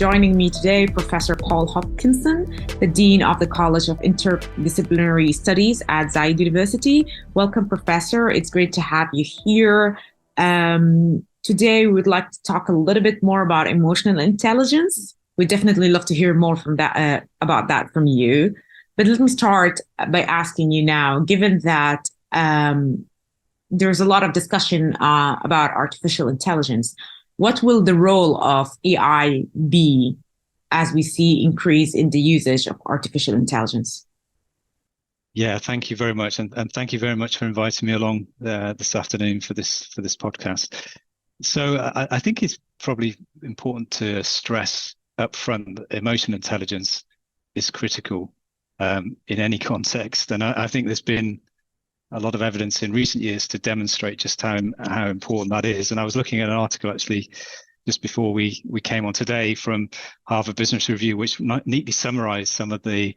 joining me today, Professor Paul Hopkinson, the Dean of the College of Interdisciplinary Studies at Zayed University. Welcome, Professor. It's great to have you here. Today, we would like to talk a little bit more about emotional intelligence. We'd definitely love to hear more from that about that from you. But let me start by asking you now, given that there's a lot of discussion about artificial intelligence, what will the role of AI be as we see increase in the usage of artificial intelligence? Yeah, thank you very much, and thank you very much for inviting me along this afternoon for this podcast. So I think it's probably important to stress up front that emotional intelligence is critical in any context, and I think there's been a lot of evidence in recent years to demonstrate just how important that is. And I was looking at an article actually just before we came on today from Harvard Business Review, which neatly summarized some of the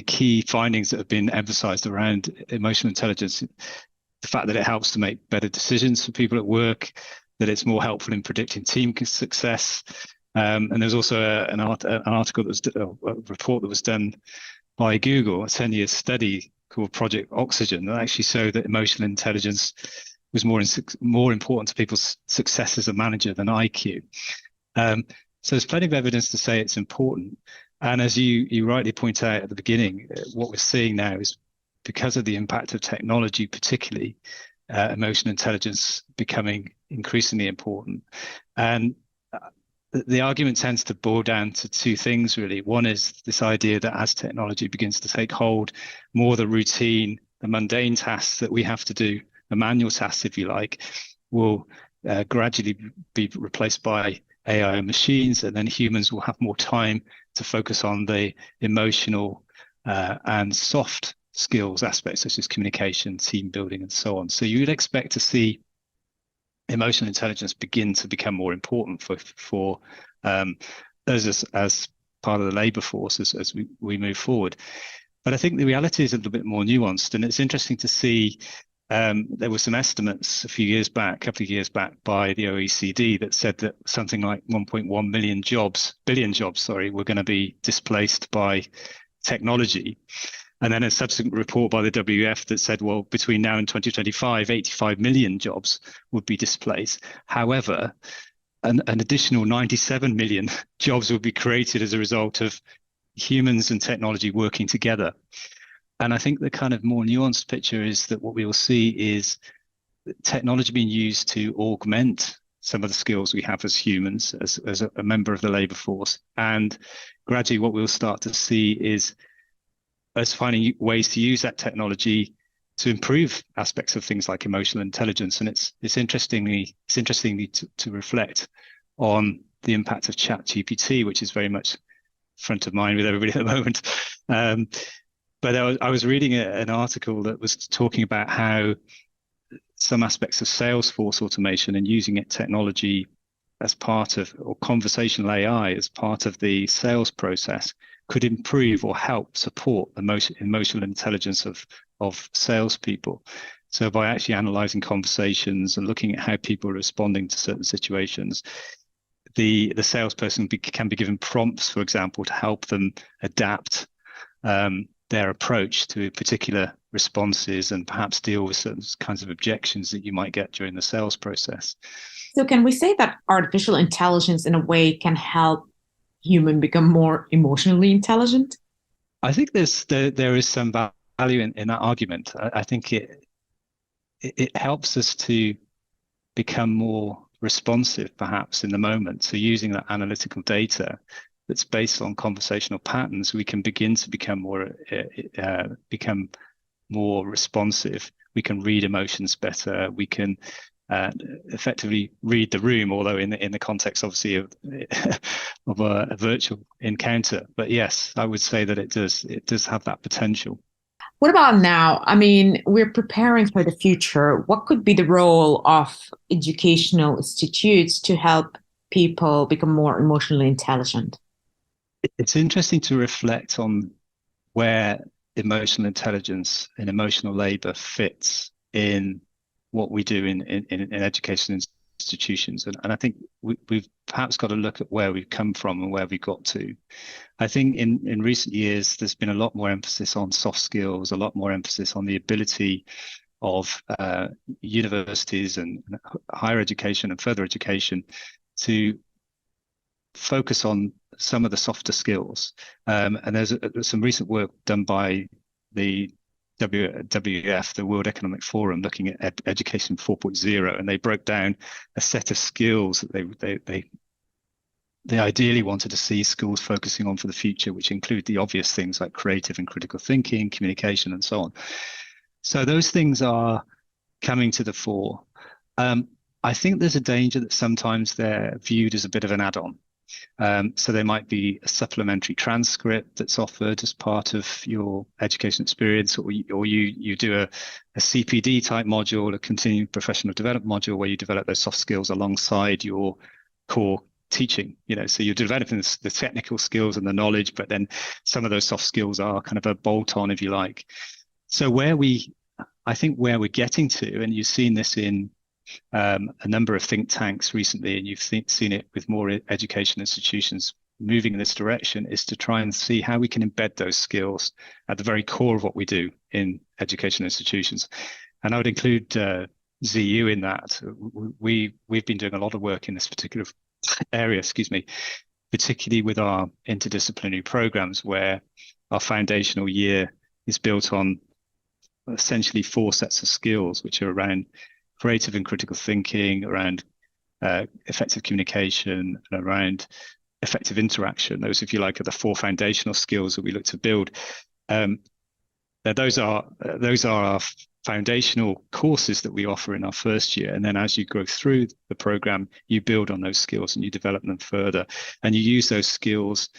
key findings that have been emphasized around emotional intelligence. The fact that it helps to make better decisions for people at work, that it's more helpful in predicting team success. And there's also an article that was a report that was done by Google, a 10-year study called Project Oxygen, that actually showed that emotional intelligence was more important to people's success as a manager than IQ. So there's plenty of evidence to say it's important. And as you rightly point out at the beginning, what we're seeing now is because of the impact of technology, particularly emotional intelligence becoming increasingly important. And the argument tends to boil down to two things, really. One is this idea that as technology begins to take hold, more of the routine, the mundane tasks that we have to do, the manual tasks, if you like, will gradually be replaced by AI and machines, and then humans will have more time to focus on the emotional and soft skills aspects, such as communication, team building, and so on. So you would expect to see emotional intelligence begin to become more important for us as part of the labor force as we move forward. But I think the reality is a little bit more nuanced, and it's interesting to see there were some estimates a couple of years back by the OECD that said that something like 1.1 billion jobs were going to be displaced by technology. And then a subsequent report by the WF that said, well, between now and 2025, 85 million jobs would be displaced. However, an additional 97 million jobs will be created as a result of humans and technology working together. And I think the kind of more nuanced picture is that what we will see is technology being used to augment some of the skills we have as humans, as a member of the labor force. And gradually what we'll start to see is us finding ways to use that technology to improve aspects of things like emotional intelligence. And it's interesting to reflect on the impact of ChatGPT, which is very much front of mind with everybody at the moment. But I was reading an article that was talking about how some aspects of Salesforce automation and using technology as part of, or conversational AI as part of the sales process could improve or help support the emotional intelligence of salespeople. So by actually analyzing conversations and looking at how people are responding to certain situations, the salesperson can be given prompts, for example, to help them adapt their approach to particular responses and perhaps deal with certain kinds of objections that you might get during the sales process. So can we say that artificial intelligence in a way can help human become more emotionally intelligent? I think there is some value in that argument. I think it helps us to become more responsive, perhaps, in the moment. So using that analytical data that's based on conversational patterns, we can begin to become more responsive. We can read emotions better. We can effectively read the room, although in the context, obviously, of a virtual encounter. But yes, I would say that it does have that potential. What about now? I mean, we're preparing for the future. What could be the role of educational institutes to help people become more emotionally intelligent? It's interesting to reflect on where emotional intelligence and emotional labor fits in what we do in education institutions. And I think we've perhaps got to look at where we've come from and where we got to. I think in recent years, there's been a lot more emphasis on soft skills, a lot more emphasis on the ability of universities and higher education and further education to focus on some of the softer skills. And there's some recent work done by the WWF, the World Economic Forum, looking at Education 4.0, and they broke down a set of skills that they ideally wanted to see schools focusing on for the future, which include the obvious things like creative and critical thinking, communication, and so on. So those things are coming to the fore. I think there's a danger that sometimes they're viewed as a bit of an add-on. So there might be a supplementary transcript that's offered as part of your education experience, or you do a CPD type module, a continuing professional development module, where you develop those soft skills alongside your core teaching. So you're developing the technical skills and the knowledge, but then some of those soft skills are kind of a bolt-on, if you like. So I think where we're getting to, and you've seen this in a number of think tanks recently, and you've seen it with more education institutions moving in this direction, is to try and see how we can embed those skills at the very core of what we do in education institutions. And I would include ZU in that. We've been doing a lot of work in this particular area, particularly with our interdisciplinary programs, where our foundational year is built on essentially 4 sets of skills, which are around creative and critical thinking, around effective communication, and around effective interaction. Those, if you like, are the 4 foundational skills that we look to build. Those are our foundational courses that we offer in our first year. And then as you go through the program, you build on those skills and you develop them further. And you use those skills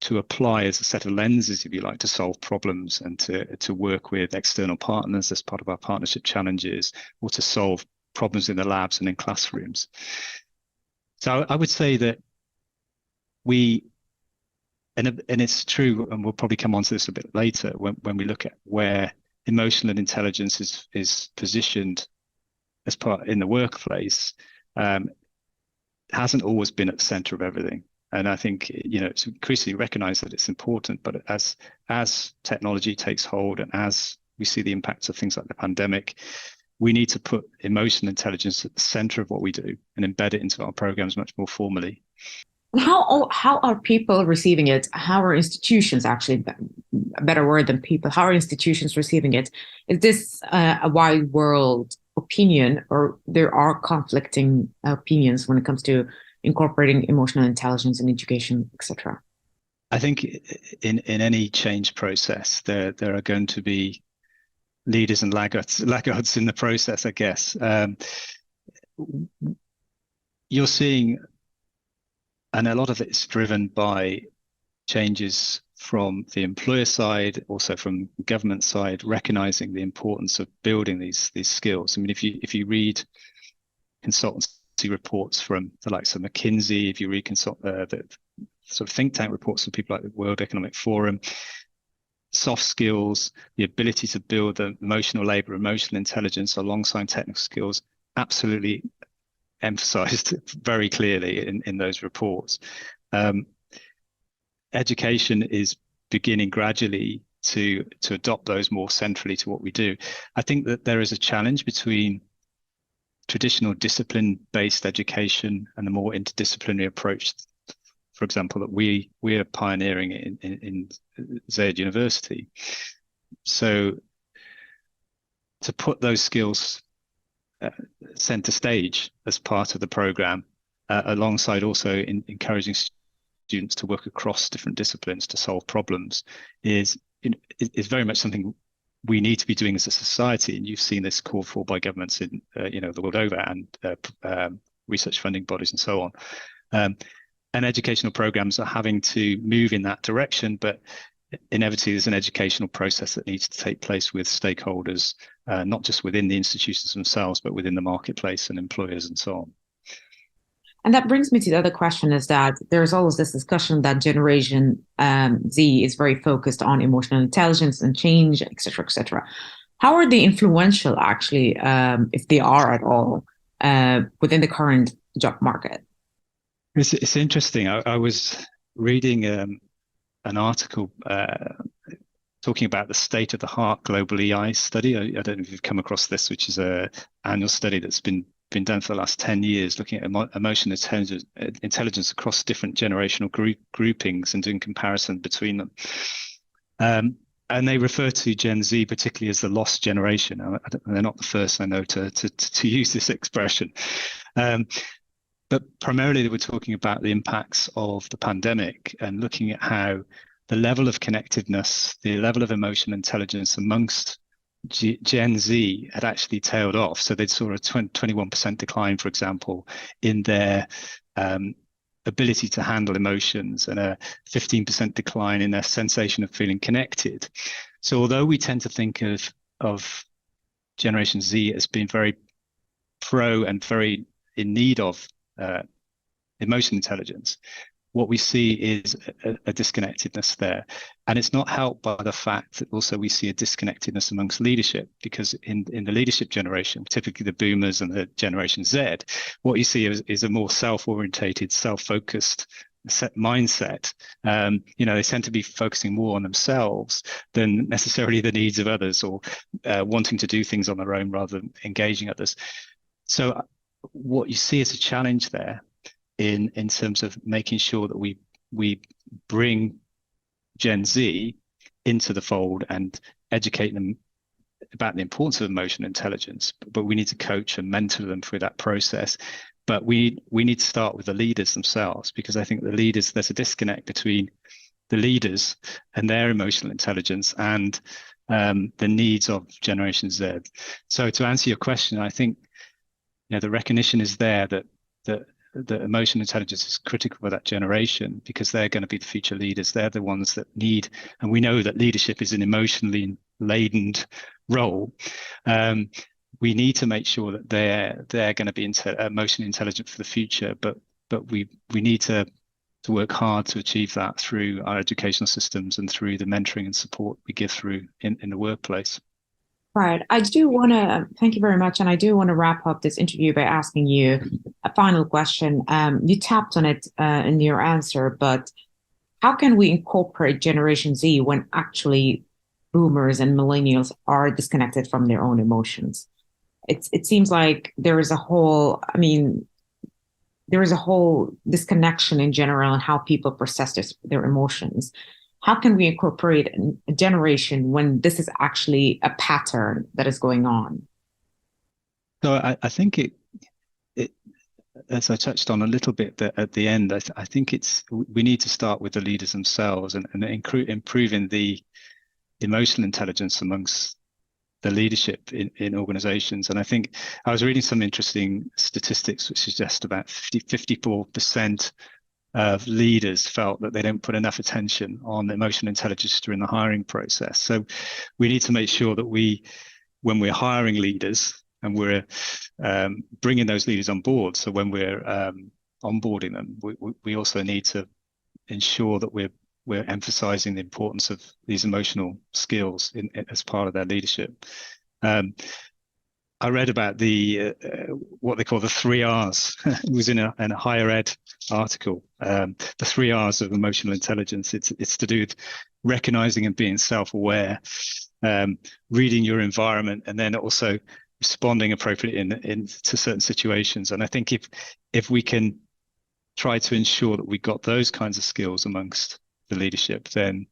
to apply as a set of lenses, if you like, to solve problems and to work with external partners as part of our partnership challenges, or to solve problems in the labs and in classrooms. So I would say that and it's true, and we'll probably come on to this a bit later, when we look at where emotional intelligence is positioned as part in the workplace, hasn't always been at the center of everything. And I think, it's increasingly recognized that it's important, but as technology takes hold and as we see the impacts of things like the pandemic, we need to put emotional intelligence at the center of what we do and embed it into our programs much more formally. How are people receiving it? How are institutions, actually, a better word than people, how are institutions receiving it? Is this a wide world opinion, or there are conflicting opinions when it comes to incorporating emotional intelligence in education, etc.? I think in any change process, there are going to be leaders and laggards in the process, I guess. You're seeing, and a lot of it's driven by changes from the employer side, also from government side, recognizing the importance of building these skills. I mean, if you read consultancy reports from the likes of McKinsey, if you read the sort of think tank reports from people like the World Economic Forum, soft skills, the ability to build the emotional labor, emotional intelligence alongside technical skills, absolutely emphasized very clearly in those reports. Education is beginning gradually to adopt those more centrally to what we do. I think that there is a challenge between traditional discipline-based education and the more interdisciplinary approach, for example, that we are pioneering in Zayed University. So to put those skills center stage as part of the program, alongside also encouraging students to work across different disciplines to solve problems, is very much something we need to be doing as a society. And you've seen this called for by governments in the world over, and research funding bodies and so on. And educational programs are having to move in that direction, but inevitably there's an educational process that needs to take place with stakeholders, not just within the institutions themselves, but within the marketplace and employers and so on. And that brings me to the other question, is that there's always this discussion that Generation Z is very focused on emotional intelligence and change, et cetera, et cetera. How are they influential, actually, if they are at all, within the current job market? It's interesting. I was reading an article talking about the state of the heart global EI study. I don't know if you've come across this, which is a annual study that's been done for the last 10 years, looking at emotional intelligence across different generational groupings and doing comparison between them. And they refer to Gen Z particularly as the lost generation. They're not the first I know to use this expression. But primarily they were talking about the impacts of the pandemic and looking at how the level of connectiveness, the level of emotional intelligence amongst Gen Z had actually tailed off. So they saw a 21% decline, for example, in their ability to handle emotions and a 15% decline in their sensation of feeling connected. So although we tend to think of Generation Z as being very pro and very in need of emotional intelligence, what we see is a disconnectedness there. And it's not helped by the fact that also we see a disconnectedness amongst leadership, because in the leadership generation, typically the boomers and the Generation Z, what you see is a more self-orientated, self-focused mindset. They tend to be focusing more on themselves than necessarily the needs of others, or wanting to do things on their own rather than engaging others. So what you see is a challenge there in terms of making sure that we bring Gen Z into the fold and educate them about the importance of emotional intelligence, but we need to coach and mentor them through that process. But we need to start with the leaders themselves, because I think there's a disconnect between the leaders and their emotional intelligence and the needs of Generation Z. So to answer your question, I think the recognition is there that the emotional intelligence is critical for that generation, because they're going to be the future leaders. They're the ones that need, and we know that leadership is an emotionally laden role. We need to make sure that they're going to be emotionally intelligent for the future, but we need to work hard to achieve that through our educational systems and through the mentoring and support we give through in the workplace. Right. I do want to thank you very much. And I do want to wrap up this interview by asking you a final question. You tapped on it in your answer, but how can we incorporate Generation Z when actually boomers and millennials are disconnected from their own emotions? It seems like there is a whole disconnection in general in how people process their emotions. How can we incorporate a generation when this is actually a pattern that is going on? So I think it, as I touched on a little bit at the end, I think we need to start with the leaders themselves and improving the emotional intelligence amongst the leadership in organizations. And I think I was reading some interesting statistics which suggest about 54% of leaders felt that they don't put enough attention on emotional intelligence during the hiring process. So we need to make sure that when we're hiring leaders and we're bringing those leaders on board, so when we're onboarding them, we also need to ensure that we're emphasizing the importance of these emotional skills as part of their leadership. I read about what they call the 3 R's. It was in a higher ed article. The 3 R's of emotional intelligence. It's to do with recognizing and being self-aware, reading your environment, and then also responding appropriately to certain situations. And I think if we can try to ensure that we've got those kinds of skills amongst the leadership, then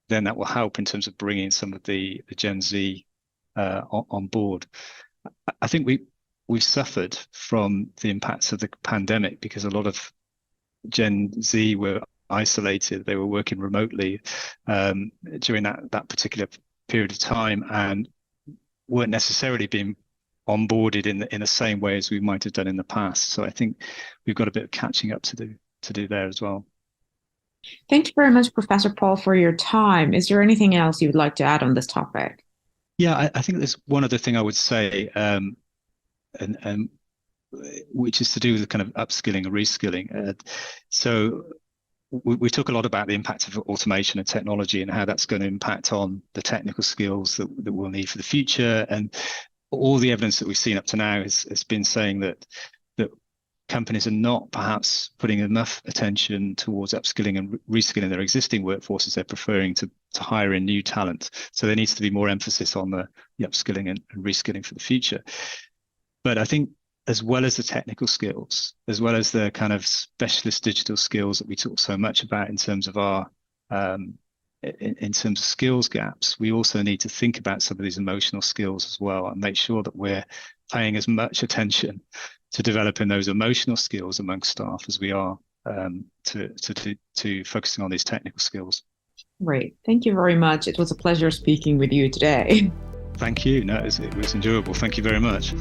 that will help in terms of bringing some of the Gen Z on board. I think we've suffered from the impacts of the pandemic because a lot of Gen Z were isolated. They were working remotely during that particular period of time and weren't necessarily being onboarded in the same way as we might have done in the past. So I think we've got a bit of catching up to do there as well. Thank you very much, Professor Paul, for your time. Is there anything else you would like to add on this topic? Yeah, I think there's one other thing I would say, and which is to do with the kind of upskilling and reskilling. So we talk a lot about the impact of automation and technology and how that's going to impact on the technical skills that we'll need for the future. And all the evidence that we've seen up to now has been saying that companies are not perhaps putting enough attention towards upskilling and reskilling their existing workforces. They're preferring to hire in new talent. So there needs to be more emphasis on the upskilling and reskilling for the future. But I think as well as the technical skills, as well as the kind of specialist digital skills that we talk so much about in terms of our in terms of skills gaps, we also need to think about some of these emotional skills as well and make sure that we're paying as much attention to developing those emotional skills amongst staff as we are to focusing on these technical skills. Great. Thank you very much. It was a pleasure speaking with you today. Thank you. No, it was enjoyable. Thank you very much.